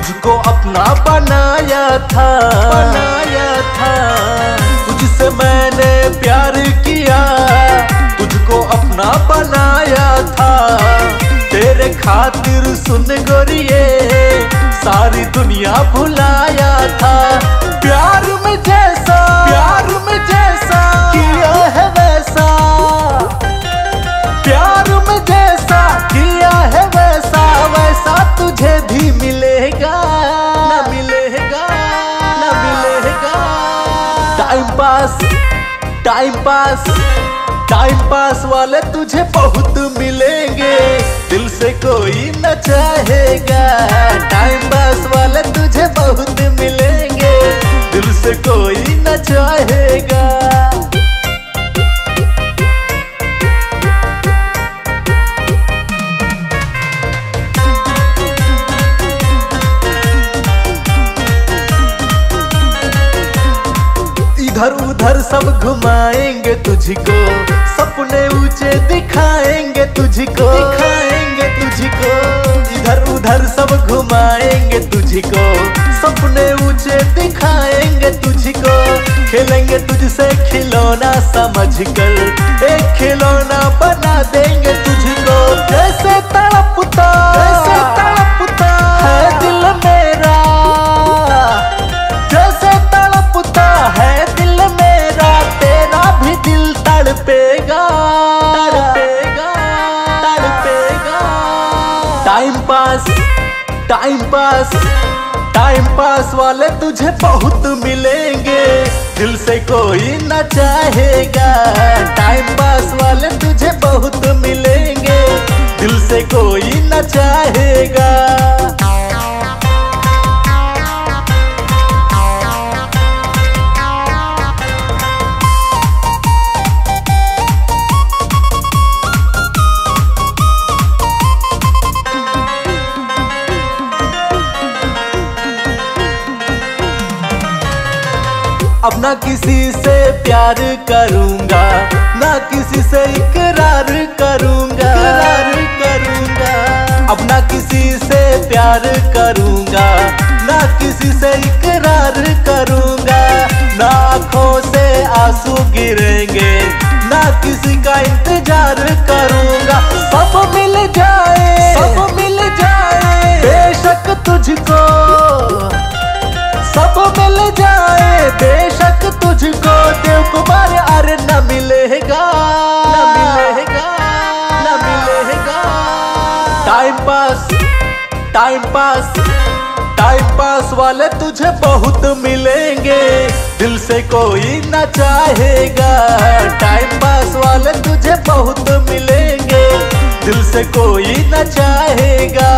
तुझको अपना बनाया था, तुझसे मैंने प्यार किया, तुझको अपना बनाया था। तेरे खातिर सुन गोरिये सारी दुनिया भुलाया था। प्यार में जैसा किया है वैसा, प्यार में जैसा किया है वैसा, वैसा तुझे भी मिलेगा, न मिलेगा। टाइम पास वाले तुझे बहुत मिलेंगे, दिल से कोई न चाहेगा। टाइम पास वाले तुझे बहुत मिलेंगे, दिल से कोई न चाहेगा। इधर उधर सब घुमाएंगे तुझको, सपने ऊंचे दिखाएंगे तुझको, इधर उधर सब घुमाएंगे तुझको, सपने ऊंचे दिखाएंगे तुझको। खेलेंगे तुझसे खिलौना समझकर, एक खिलौना बना देंगे तुझको। जैसे तड़पता है दिल मेरा, जैसे तड़पता है दिल मेरा, तेरा भी दिल तड़पेगा। टाइम पास वाले तुझे बहुत मिलेंगे, दिल से कोई न चाहेगा। टाइम पास वाले तुझे बहुत मिलेंगे, दिल से कोई न चाहेगा। अब ना किसी से प्यार करूंगा, ना किसी से इकरार करूंगा, अब ना किसी से प्यार करूंगा, ना किसी से इकरार करूंगा। ना आँखों से आंसू गिरेंगे, ना किसी का इंतजार करूंगा। सब मिल जाए बेशक तुझको, सब मिल जाए बेशक तुझको। देव कुमार अरे न मिलेगा। टाइम पास वाले तुझे बहुत मिलेंगे, दिल से कोई न चाहेगा। टाइम पास वाले तुझे बहुत मिलेंगे, दिल से कोई न चाहेगा।